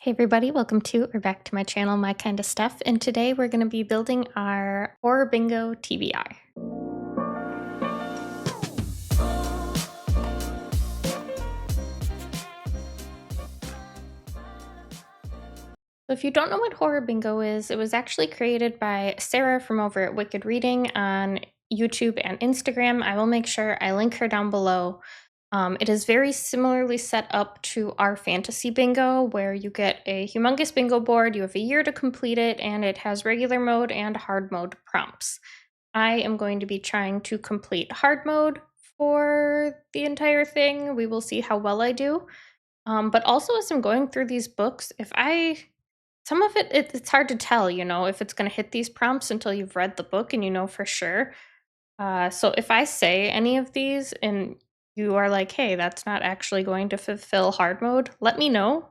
Hey everybody, welcome to or back to my channel, My Kind of Stuff, and today we're going to be building our Horror Bingo TBR. So if you don't know what Horror Bingo is, it was actually created by Sarah from over at Wicked Reading on YouTube and Instagram. I will make sure I link her down below. It is very similarly set up to our fantasy bingo, where you get a humongous bingo board, you have a year to complete it, and it has regular mode and hard mode prompts. I am going to be trying to complete hard mode for the entire thing. We will see how well I do. But also as I'm going through these books, some of it's hard to tell, if it's going to hit these prompts until you've read the book and you know for sure. So if I say any of these and you are like, hey, that's not actually going to fulfill hard mode, let me know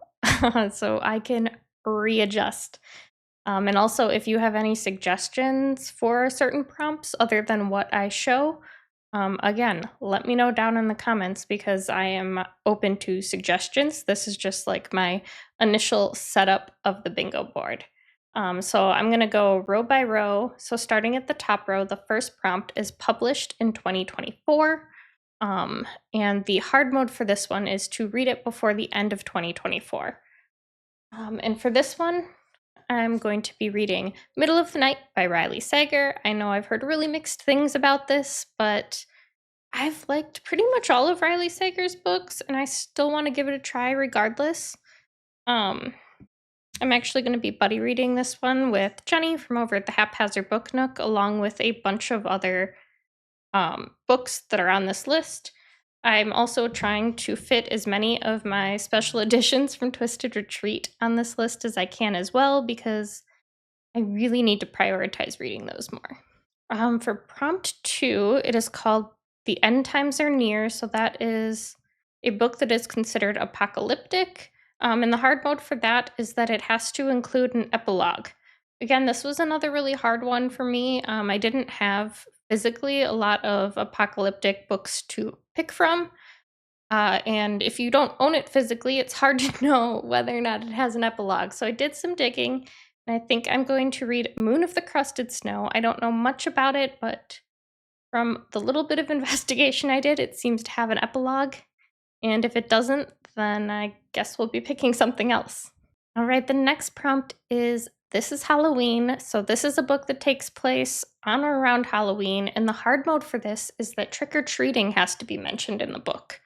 so I can readjust. And also, if you have any suggestions for certain prompts other than what I show, again, let me know down in the comments because I am open to suggestions. This is just like my initial setup of the bingo board. So I'm going to go row by row. So starting at the top row, the first prompt is published in 2024. And the hard mode for this one is to read it before the end of 2024. And for this one, I'm going to be reading Middle of the Night by Riley Sager. I know I've heard really mixed things about this, but I've liked pretty much all of Riley Sager's books, and I still want to give it a try regardless. I'm actually going to be buddy reading this one with Jenny from over at the Haphazard Book Nook, along with a bunch of other books that are on this list. I'm also trying to fit as many of my special editions from Twisted Retreat on this list as I can as well, because I really need to prioritize reading those more. For prompt 2, it is called The End Times Are Near, so that is a book that is considered apocalyptic. And the hard mode for that is that it has to include an epilogue. Again, this was another really hard one for me. I didn't have physically a lot of apocalyptic books to pick from. And if you don't own it physically, it's hard to know whether or not it has an epilogue. So I did some digging, and I think I'm going to read Moon of the Crusted Snow. I don't know much about it, but from the little bit of investigation I did, it seems to have an epilogue. And if it doesn't, then I guess we'll be picking something else. All right, the next prompt is This is Halloween. So this is a book that takes place on or around Halloween, and the hard mode for this is that trick-or-treating has to be mentioned in the book.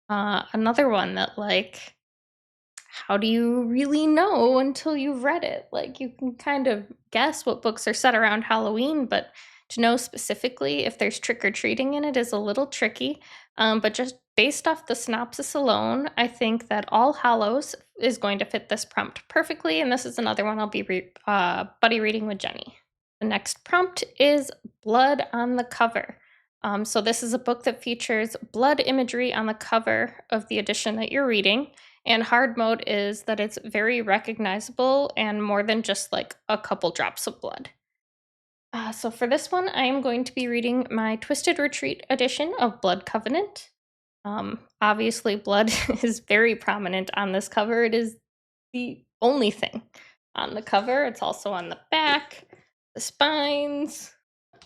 Another one that, like, how do you really know until you've read it? Like, you can kind of guess what books are set around Halloween, but to know specifically if there's trick-or-treating in it is a little tricky. But just based off the synopsis alone, I think that All Hallows is going to fit this prompt perfectly, and this is another one I'll be buddy reading with Jenny. The next prompt is Blood on the Cover. So this is a book that features blood imagery on the cover of the edition that you're reading, and hard mode is that it's very recognizable and more than just like a couple drops of blood. So for this one, I am going to be reading my Twisted Retreat edition of Blood Covenant. Obviously, blood is very prominent on this cover. It is the only thing on the cover. It's also on the back, the spines,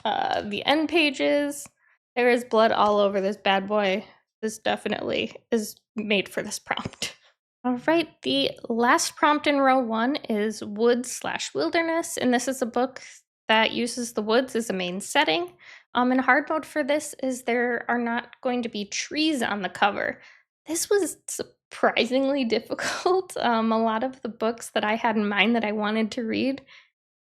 the end pages. There is blood all over this bad boy. This definitely is made for this prompt. All right, the last prompt in row 1 is Woods/Wilderness, and this is a book that uses the woods as a main setting. And hard mode for this is there are not going to be trees on the cover. This was surprisingly difficult. A lot of the books that I had in mind that I wanted to read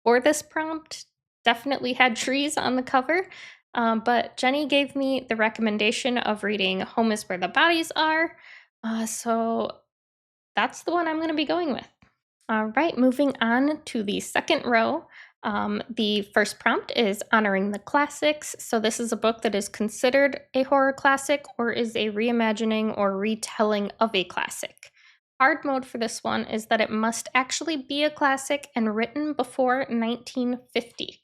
for this prompt definitely had trees on the cover. But Jenny gave me the recommendation of reading Home is Where the Bodies Are. So that's the one I'm going to be going with. All right, moving on to the second row. The first prompt is Honoring the Classics. So this is a book that is considered a horror classic or is a reimagining or retelling of a classic. Hard mode for this one is that it must actually be a classic and written before 1950.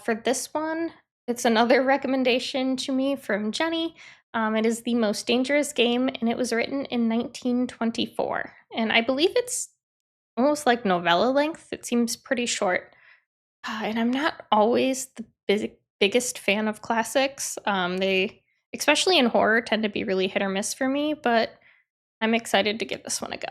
For this one, it's another recommendation to me from Jenny. It is The Most Dangerous Game, and it was written in 1924. And I believe it's almost like novella length. It seems pretty short. And I'm not always the biggest fan of classics. They, especially in horror, tend to be really hit or miss for me, but I'm excited to give this one a go.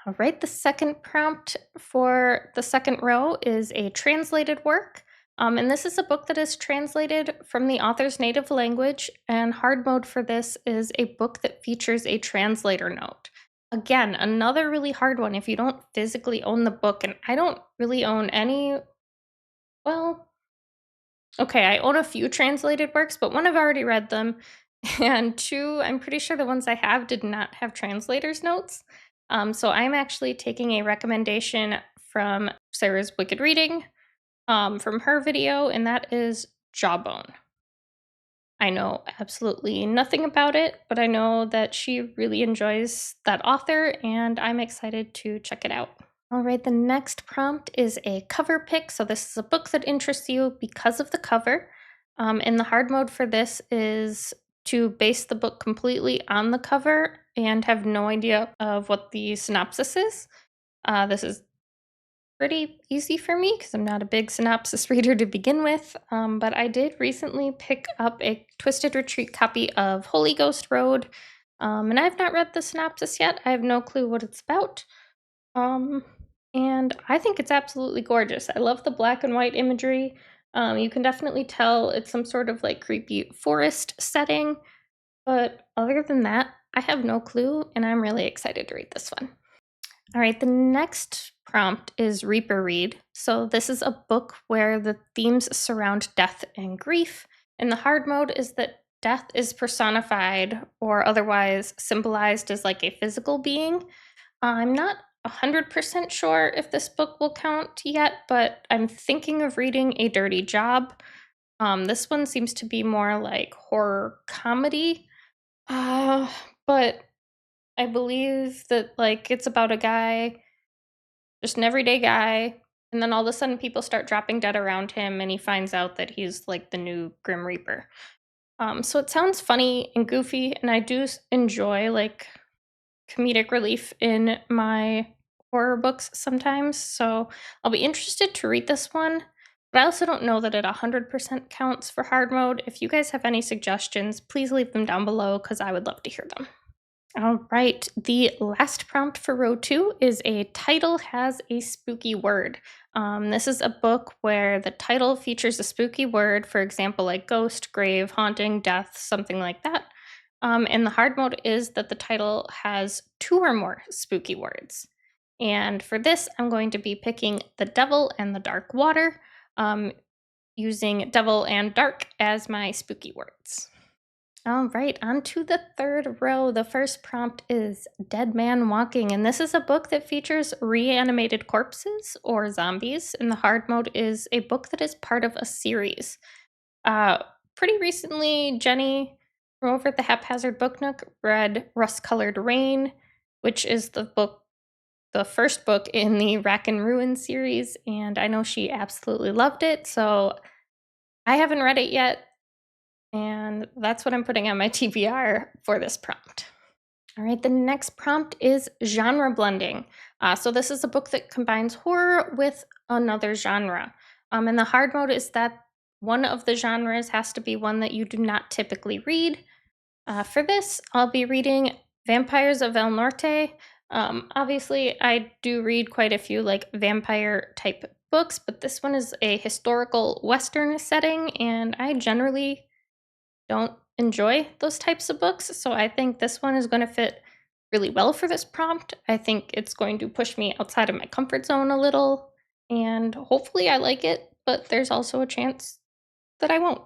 All right, the second prompt for the second row is a translated work. And this is a book that is translated from the author's native language, and hard mode for this is a book that features a translator note. Again, another really hard one if you don't physically own the book, and I don't really own any. Well, okay, I own a few translated works, but one, I've already read them, and two, I'm pretty sure the ones I have did not have translators notes. So I'm actually taking a recommendation from Sarah's Wicked Reading, from her video, and that is Jawbone. I know absolutely nothing about it, but I know that she really enjoys that author, and I'm excited to check it out. All right, the next prompt is a cover pick. So this is a book that interests you because of the cover. And the hard mode for this is to base the book completely on the cover and have no idea of what the synopsis is. This is pretty easy for me because I'm not a big synopsis reader to begin with. But I did recently pick up a Twisted Retreat copy of Holy Ghost Road. And I've not read the synopsis yet. I have no clue what it's about. Um, and I think it's absolutely gorgeous. I love the black and white imagery. You can definitely tell it's some sort of like creepy forest setting. But other than that, I have no clue, and I'm really excited to read this one. All right, the next prompt is Reaper Read. So this is a book where the themes surround death and grief. And the hard mode is that death is personified or otherwise symbolized as like a physical being. I'm not 100% sure if this book will count yet, but I'm thinking of reading A Dirty Job. This one seems to be more like horror comedy, uh, but I believe that like it's about a guy, just an everyday guy, and then all of a sudden people start dropping dead around him, and he finds out that he's like the new Grim Reaper. So it sounds funny and goofy, and I do enjoy like comedic relief in my horror books sometimes, so I'll be interested to read this one, but I also don't know that it 100% counts for hard mode. If you guys have any suggestions, please leave them down below because I would love to hear them. All right, the last prompt for row 2 is a title has a spooky word. This is a book where the title features a spooky word, for example, like ghost, grave, haunting, death, something like that. And the hard mode is that the title has 2 or more spooky words. And for this, I'm going to be picking The Devil and the Dark Water, using devil and dark as my spooky words. All right, on to the third row. The first prompt is Dead Man Walking, and this is a book that features reanimated corpses or zombies, and the hard mode is a book that is part of a series. Pretty recently, Jenny from over at the Haphazard Book Nook read Rust Colored Rain, which is the first book in the Rack and Ruin series, and I know she absolutely loved it, so I haven't read it yet, and that's what I'm putting on my TBR for this prompt. All right, the next prompt is genre blending. So this is a book that combines horror with another genre. And the hard mode is that one of the genres has to be one that you do not typically read. For this, I'll be reading Vampires of El Norte. Obviously, I do read quite a few like vampire type books, but this one is a historical Western setting, and I generally don't enjoy those types of books. So I think this one is going to fit really well for this prompt. I think it's going to push me outside of my comfort zone a little, and hopefully I like it, but there's also a chance that I won't.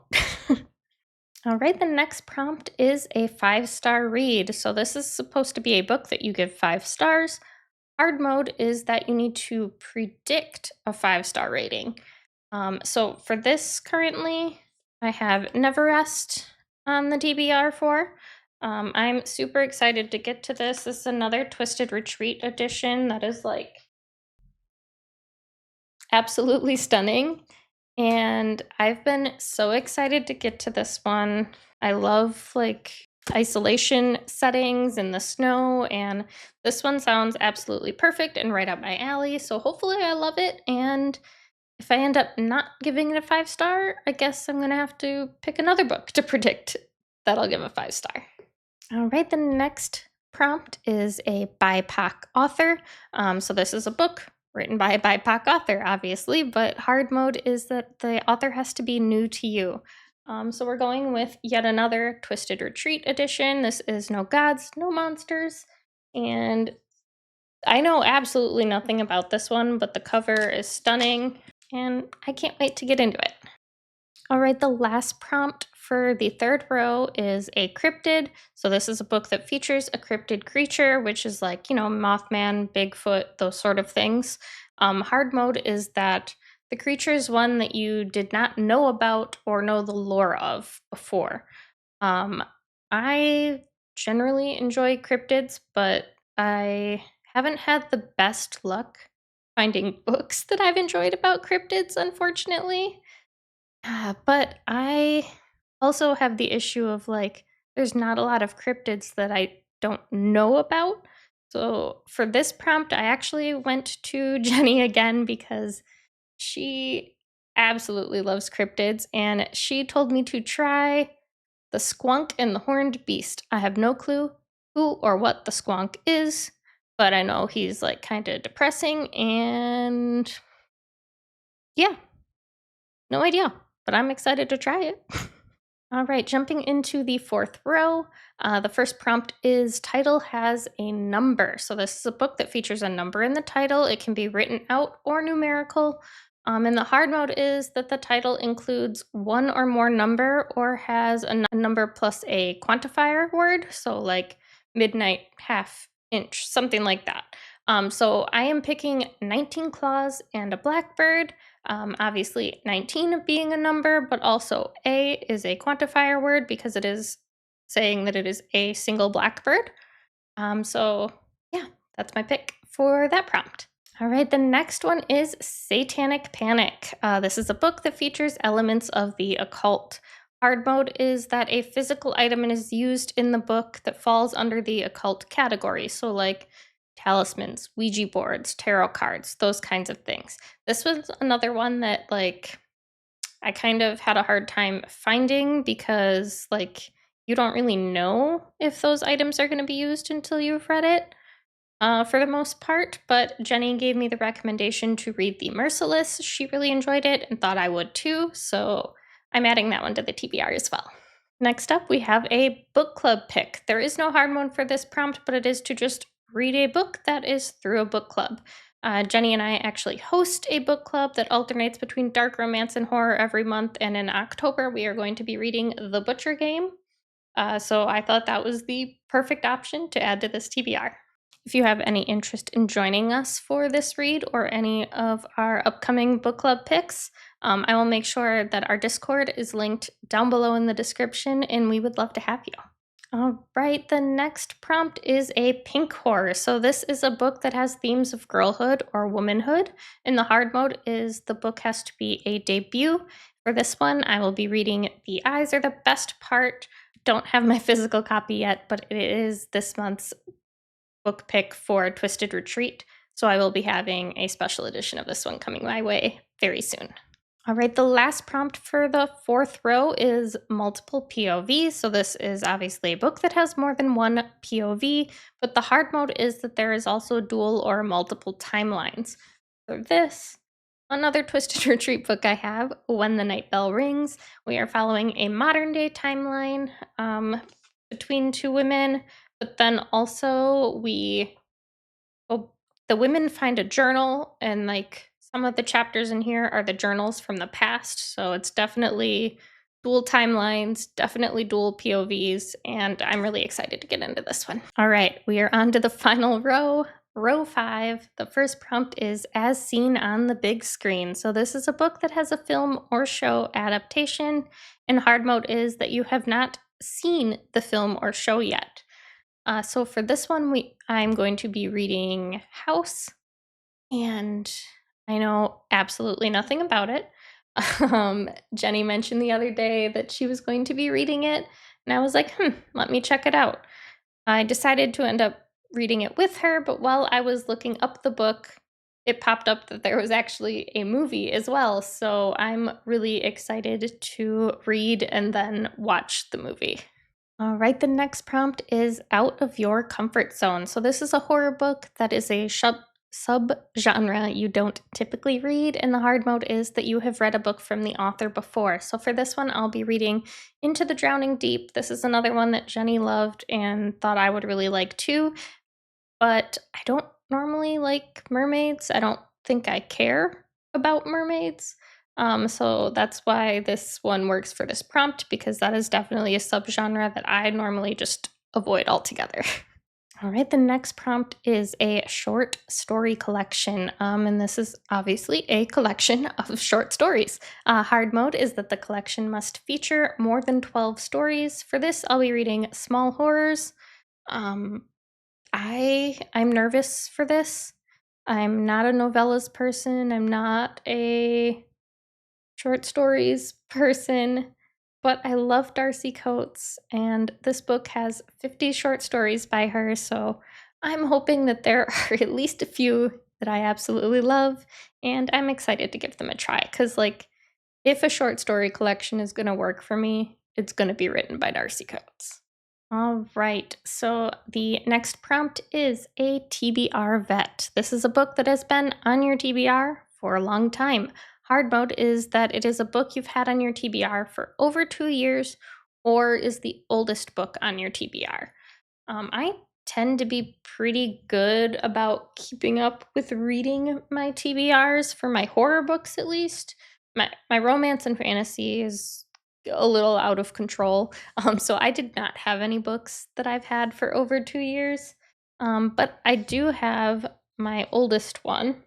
All right, the next prompt is a 5-star read. So this is supposed to be a book that you give 5 stars. Hard mode is that you need to predict a 5-star rating. So for this currently, I have Never Rest on the DBR for. I'm super excited to get to this. This is another Twisted Retreat edition that is like absolutely stunning. And I've been so excited to get to this one. I love like isolation settings in the snow, and this one sounds absolutely perfect and right up my alley, so hopefully I love it, and if I end up not giving it a 5-star, I guess I'm gonna have to pick another book to predict that I'll give a 5-star. All right, the next prompt is a BIPOC author. So this is a book written by a BIPOC author, obviously, but hard mode is that the author has to be new to you. So we're going with yet another Twisted Retreat edition. This is No Gods, No Monsters, and I know absolutely nothing about this one, but the cover is stunning, and I can't wait to get into it. All right, the last prompt for the third row is a cryptid. So this is a book that features a cryptid creature, which is like, Mothman, Bigfoot, those sort of things. Hard mode is that the creature is one that you did not know about or know the lore of before. I generally enjoy cryptids, but I haven't had the best luck finding books that I've enjoyed about cryptids, unfortunately. But I also have the issue of like, there's not a lot of cryptids that I don't know about. So for this prompt, I actually went to Jenny again because she absolutely loves cryptids and she told me to try the Squonk and the Horned Beast. I have no clue who or what the Squonk is, but I know he's like kind of depressing and yeah, no idea, but I'm excited to try it. All right, jumping into the fourth row. The first prompt is title has a number. So this is a book that features a number in the title. It can be written out or numerical. And the hard mode is that the title includes one or more number or has a number plus a quantifier word. So like midnight, half inch, something like that. So I am picking 19 claws and a blackbird. Obviously, 19 being a number, but also A is a quantifier word because it is saying that it is a single blackbird. So, yeah, that's my pick for that prompt. All right, the next one is Satanic Panic. This is a book that features elements of the occult. Hard mode is that a physical item is used in the book that falls under the occult category. So, like talismans, Ouija boards, tarot cards, those kinds of things. This was another one that, like, I kind of had a hard time finding because, like, you don't really know if those items are going to be used until you've read it for the most part, but Jenny gave me the recommendation to read The Merciless. She really enjoyed it and thought I would too, so I'm adding that one to the TBR as well. Next up, we have a book club pick. There is no hard mode for this prompt, but it is to just read a book that is through a book club. Jenny and I actually host a book club that alternates between dark romance and horror every month, and in October, we are going to be reading The Butcher Game. So I thought that was the perfect option to add to this TBR. If you have any interest in joining us for this read or any of our upcoming book club picks, I will make sure that our Discord is linked down below in the description, and we would love to have you. All right, the next prompt is a pink horror. So this is a book that has themes of girlhood or womanhood, and the hard mode is the book has to be a debut. For this one, I will be reading The Eyes Are the Best Part. Don't have my physical copy yet, but it is this month's book pick for Twisted Retreat. So I will be having a special edition of this one coming my way very soon. All right, the last prompt for the fourth row is multiple POV. So this is obviously a book that has more than one POV, but the hard mode is that there is also dual or multiple timelines. For this, another Twisted Retreat book I have, When the Night Bell Rings. We are following a modern day timeline between two women, but then also the women find a journal, and like some of the chapters in here are the journals from the past. So it's definitely dual timelines, definitely dual POVs, and I'm really excited to get into this one. All right, we are on to the final row. Row 5, the first prompt is As Seen on the Big Screen. So this is a book that has a film or show adaptation, and hard mode is that you have not seen the film or show yet. So for this one, I'm going to be reading House, and I know absolutely nothing about it. Jenny mentioned the other day that she was going to be reading it, and I was like, let me check it out. I decided to end up reading it with her, but while I was looking up the book, it popped up that there was actually a movie as well. So I'm really excited to read and then watch the movie. All right, the next prompt is out of your comfort zone. So this is a horror book that is a sub-genre you don't typically read, and the hard mode is that you have read a book from the author before. So for this one, I'll be reading Into the Drowning Deep. This is another one that Jenny loved and thought I would really like too, but I don't normally like mermaids. I don't think I care about mermaids. So that's why this one works for this prompt, because that is definitely a subgenre that I normally just avoid altogether. All right, the next prompt is a short story collection, and this is obviously a collection of short stories. Hard mode is that the collection must feature more than 12 stories. For this, I'll be reading Small Horrors. Um, I'm nervous for this. I'm not a novellas person. I'm not a short stories person, but I love Darcy Coates, and this book has 50 short stories by her, so I'm hoping that there are at least a few that I absolutely love, and I'm excited to give them a try, because, like, if a short story collection is going to work for me, it's going to be written by Darcy Coates. All right, so the next prompt is a TBR vet. This is a book that has been on your TBR for a long time. Hard mode is that it is a book you've had on your TBR for over 2 years or is the oldest book on your TBR. I tend to be pretty good about keeping up with reading my TBRs for my horror books, at least. My romance and fantasy is a little out of control. So I did not have any books that I've had for over 2 years. But I do have my oldest one,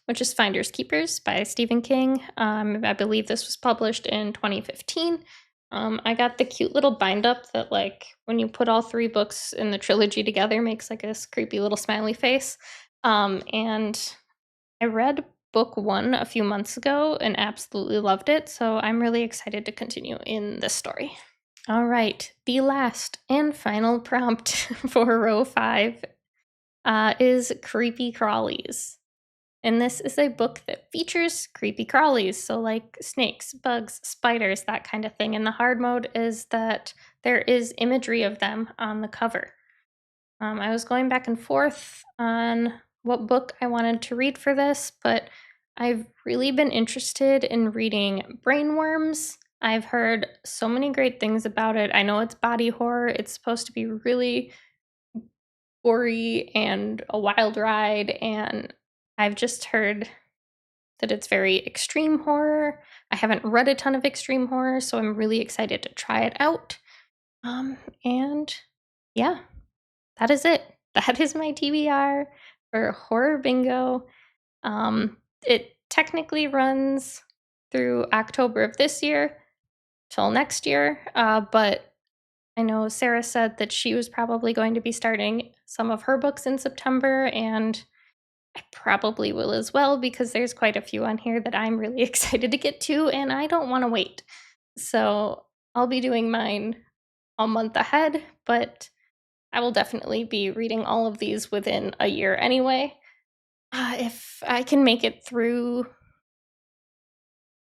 which is Finders Keepers by Stephen King. I believe this was published in 2015. I got the cute little bind up that, like, when you put all three books in the trilogy together, makes like this creepy little smiley face. And I read book one a few months ago and absolutely loved it. So I'm really excited to continue in this story. All right, the last and final prompt for row 5 is Creepy Crawlies. And this is a book that features creepy crawlies, so like snakes, bugs, spiders, that kind of thing. And the hard mode is that there is imagery of them on the cover. I was going back and forth on what book I wanted to read for this, but I've really been interested in reading Brainworms. I've heard so many great things about it. I know it's body horror. It's supposed to be really gory and a wild ride, and I've just heard that it's very extreme horror. I haven't read a ton of extreme horror, so I'm really excited to try it out. And yeah, that is it. That is my TBR for Horror Bingo. It technically runs through October of this year till next year, but I know Sarah said that she was probably going to be starting some of her books in September, and I probably will as well because there's quite a few on here that I'm really excited to get to, and I don't want to wait. So I'll be doing mine a month ahead, but I will definitely be reading all of these within a year anyway. If I can make it through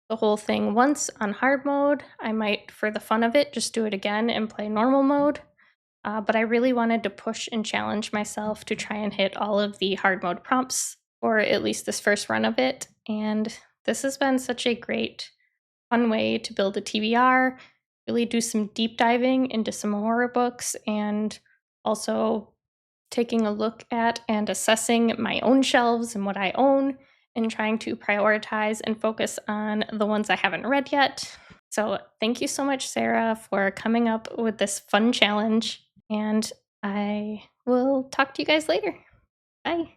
the whole thing once on hard mode, I might, for the fun of it, just do it again and play normal mode. But I really wanted to push and challenge myself to try and hit all of the hard mode prompts for at least this first run of it. And this has been such a great, fun way to build a TBR, really do some deep diving into some horror books, and also taking a look at and assessing my own shelves and what I own, and trying to prioritize and focus on the ones I haven't read yet. So, thank you so much, Sarah, for coming up with this fun challenge. And I will talk to you guys later. Bye.